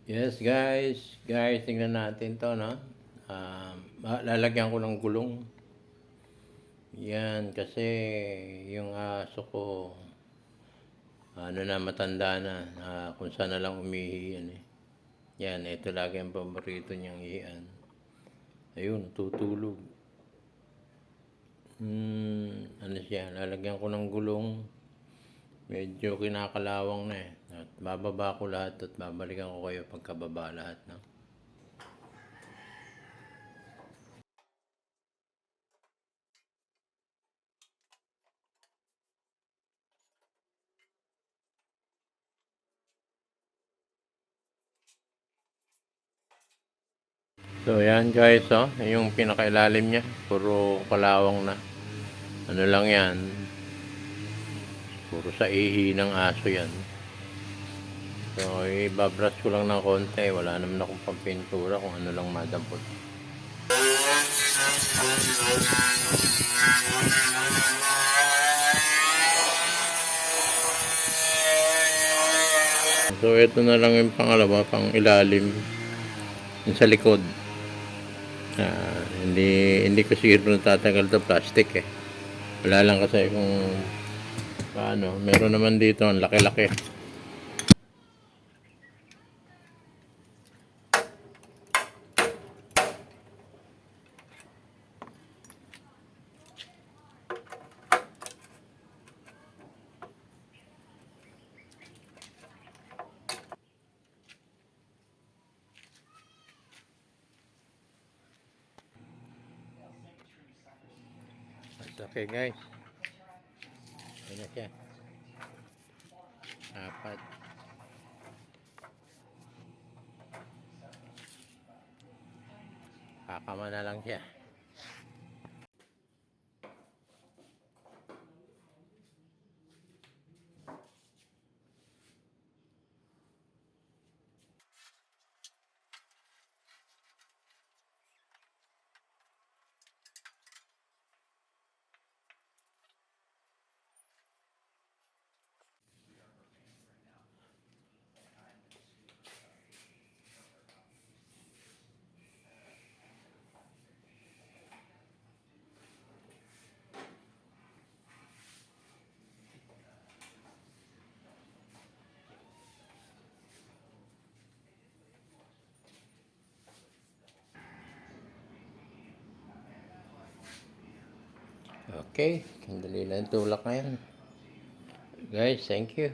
Yes guys, tingnan natin to, no? Lalagyan ko ng gulong. Yan, kasi yung aso ko, matanda na, kung saan na lang umihi yan eh. Yan, ito lagi ang paborito niyang iyan. Ayun, tutulog. Ano siya, lalagyan ko ng gulong. Medyo kinakalawang na eh. At bababa ko lahat at babalikan ko kayo pagkababa lahat, no? So yan guys, oh, yung pinakailalim niya, puro kalawang na. Ano lang yan, puro sa ihi ng aso yan. So ibabrush ko lang ng konti, wala naman akong pampintura kung ano lang madampot. So ito na lang yung pangalawa, pang ilalim, yung sa likod. Hindi ko siguro natatagal to, plastic eh. Wala lang kasi kung paano. Meron naman dito ang laki-laki. Okay guys, ayan na siya, 4. Kakama na lang siya. Okay, sandali lang tulak na yan. Guys, thank you.